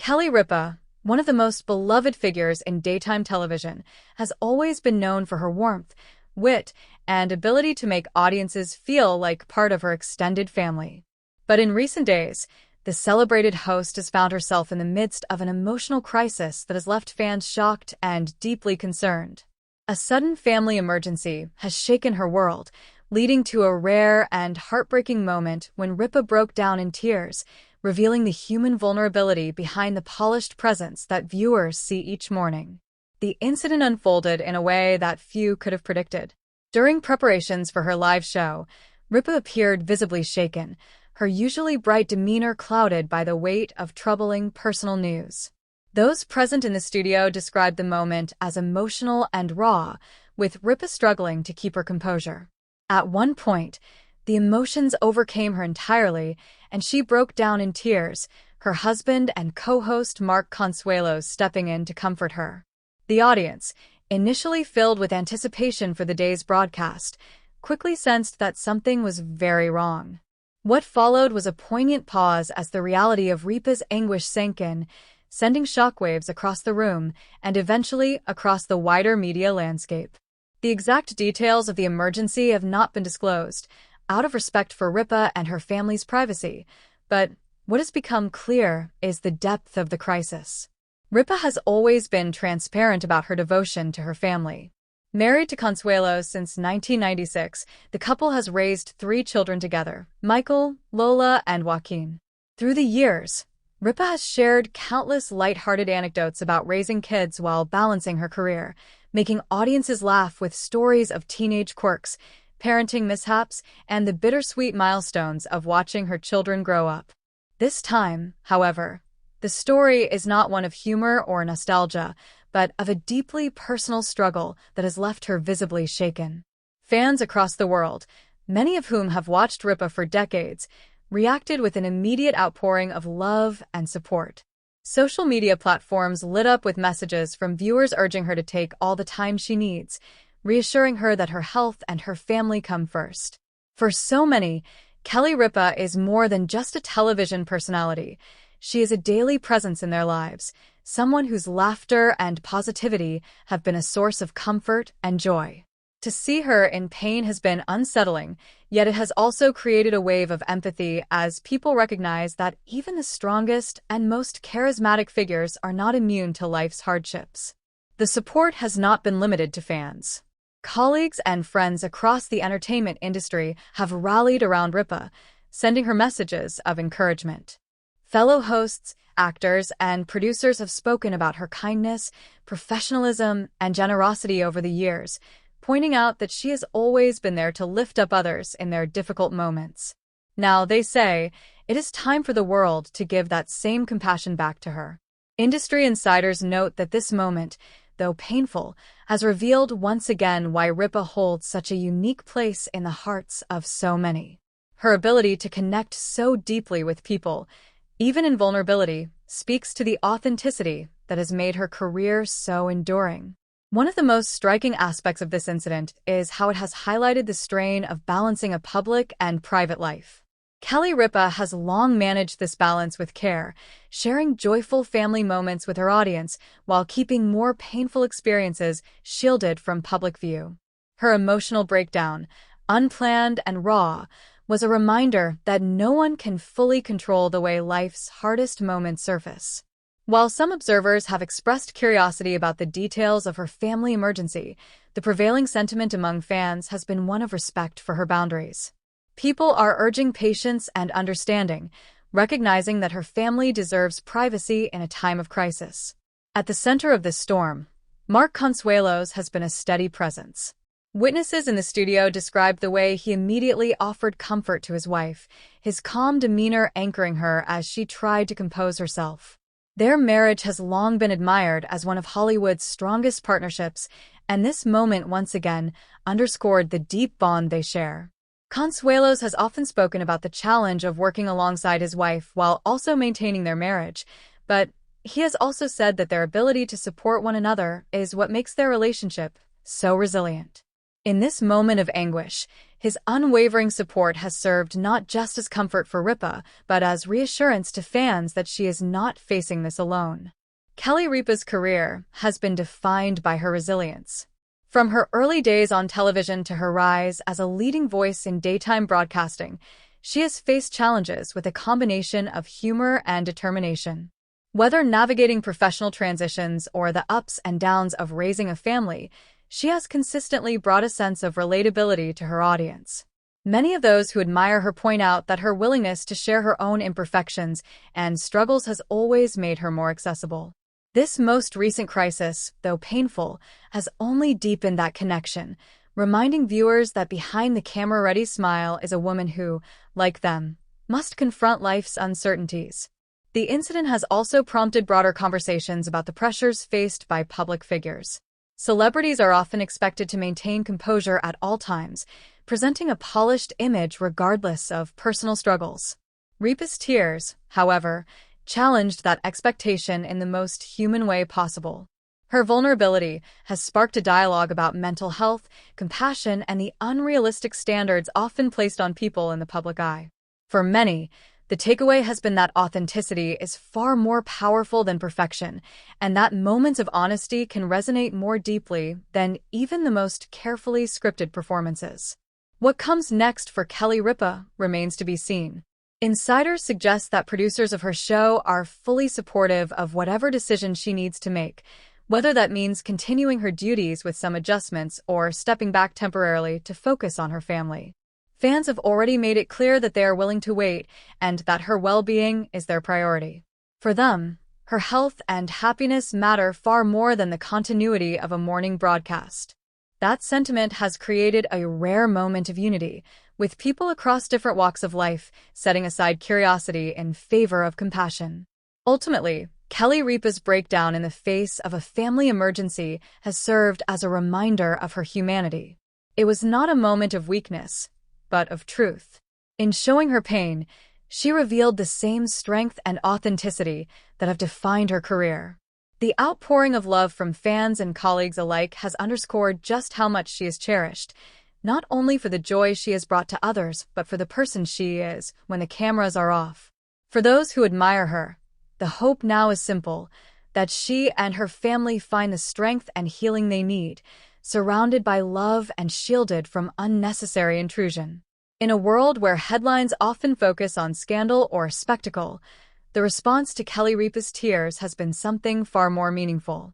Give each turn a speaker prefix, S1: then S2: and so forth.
S1: Kelly Ripa, one of the most beloved figures in daytime television, has always been known for her warmth, wit, and ability to make audiences feel like part of her extended family. But in recent days, the celebrated host has found herself in the midst of an emotional crisis that has left fans shocked and deeply concerned. A sudden family emergency has shaken her world, leading to a rare and heartbreaking moment when Ripa broke down in tears, revealing the human vulnerability behind the polished presence that viewers see each morning. The incident unfolded in a way that few could have predicted. During preparations for her live show, Ripa appeared visibly shaken, her usually bright demeanor clouded by the weight of troubling personal news. Those present in the studio described the moment as emotional and raw, with Ripa struggling to keep her composure. At one point, the emotions overcame her entirely, and she broke down in tears, her husband and co-host Mark Consuelos stepping in to comfort her. The audience, initially filled with anticipation for the day's broadcast, quickly sensed that something was very wrong. What followed was a poignant pause as the reality of Ripa's anguish sank in, sending shockwaves across the room and eventually across the wider media landscape. The exact details of the emergency have not been disclosed, out of respect for Ripa and her family's privacy, but what has become clear is the depth of the crisis. Ripa has always been transparent about her devotion to her family. Married to Consuelo since 1996, the couple has raised 3 children together, Michael, Lola, and Joaquin. Through the years, Ripa has shared countless lighthearted anecdotes about raising kids while balancing her career, making audiences laugh with stories of teenage quirks, parenting mishaps, and the bittersweet milestones of watching her children grow up. This time, however, the story is not one of humor or nostalgia, but of a deeply personal struggle that has left her visibly shaken. Fans across the world, many of whom have watched Ripa for decades, reacted with an immediate outpouring of love and support. Social media platforms lit up with messages from viewers urging her to take all the time she needs, reassuring her that her health and her family come first. For so many, Kelly Ripa is more than just a television personality. She is a daily presence in their lives, someone whose laughter and positivity have been a source of comfort and joy. To see her in pain has been unsettling, yet it has also created a wave of empathy as people recognize that even the strongest and most charismatic figures are not immune to life's hardships. The support has not been limited to fans. Colleagues and friends across the entertainment industry have rallied around Ripa, sending her messages of encouragement. Fellow hosts, actors, and producers have spoken about her kindness, professionalism, and generosity over the years, pointing out that she has always been there to lift up others in their difficult moments. Now, they say, it is time for the world to give that same compassion back to her. Industry insiders note that this moment, though painful, has revealed once again why Ripa holds such a unique place in the hearts of so many. Her ability to connect so deeply with people, even in vulnerability, speaks to the authenticity that has made her career so enduring. One of the most striking aspects of this incident is how it has highlighted the strain of balancing a public and private life. Kelly Ripa has long managed this balance with care, sharing joyful family moments with her audience while keeping more painful experiences shielded from public view. Her emotional breakdown, unplanned and raw, was a reminder that no one can fully control the way life's hardest moments surface. While some observers have expressed curiosity about the details of her family emergency, the prevailing sentiment among fans has been one of respect for her boundaries. People are urging patience and understanding, recognizing that her family deserves privacy in a time of crisis. At the center of this storm, Mark Consuelos has been a steady presence. Witnesses in the studio described the way he immediately offered comfort to his wife, his calm demeanor anchoring her as she tried to compose herself. Their marriage has long been admired as one of Hollywood's strongest partnerships, and this moment once again underscored the deep bond they share. Consuelos has often spoken about the challenge of working alongside his wife while also maintaining their marriage, but he has also said that their ability to support one another is what makes their relationship so resilient. In this moment of anguish, his unwavering support has served not just as comfort for Ripa, but as reassurance to fans that she is not facing this alone. Kelly Ripa's career has been defined by her resilience. From her early days on television to her rise as a leading voice in daytime broadcasting, she has faced challenges with a combination of humor and determination. Whether navigating professional transitions or the ups and downs of raising a family, she has consistently brought a sense of relatability to her audience. Many of those who admire her point out that her willingness to share her own imperfections and struggles has always made her more accessible. This most recent crisis, though painful, has only deepened that connection, reminding viewers that behind the camera-ready smile is a woman who, like them, must confront life's uncertainties. The incident has also prompted broader conversations about the pressures faced by public figures. Celebrities are often expected to maintain composure at all times, presenting a polished image regardless of personal struggles. Ripa's tears, however, challenged that expectation in the most human way possible. Her vulnerability has sparked a dialogue about mental health, compassion, and the unrealistic standards often placed on people in the public eye. For many, the takeaway has been that authenticity is far more powerful than perfection, and that moments of honesty can resonate more deeply than even the most carefully scripted performances. What comes next for Kelly Ripa remains to be seen. Insiders suggest that producers of her show are fully supportive of whatever decision she needs to make, whether that means continuing her duties with some adjustments or stepping back temporarily to focus on her family. Fans have already made it clear that they are willing to wait and that her well-being is their priority. For them, her health and happiness matter far more than the continuity of a morning broadcast. That sentiment has created a rare moment of unity, with people across different walks of life setting aside curiosity in favor of compassion. Ultimately, Kelly Ripa's breakdown in the face of a family emergency has served as a reminder of her humanity. It was not a moment of weakness, but of truth. In showing her pain, she revealed the same strength and authenticity that have defined her career. The outpouring of love from fans and colleagues alike has underscored just how much she is cherished, not only for the joy she has brought to others, but for the person she is when the cameras are off. For those who admire her, the hope now is simple, that she and her family find the strength and healing they need, surrounded by love and shielded from unnecessary intrusion. In a world where headlines often focus on scandal or spectacle, the response to Kelly Ripa's tears has been something far more meaningful.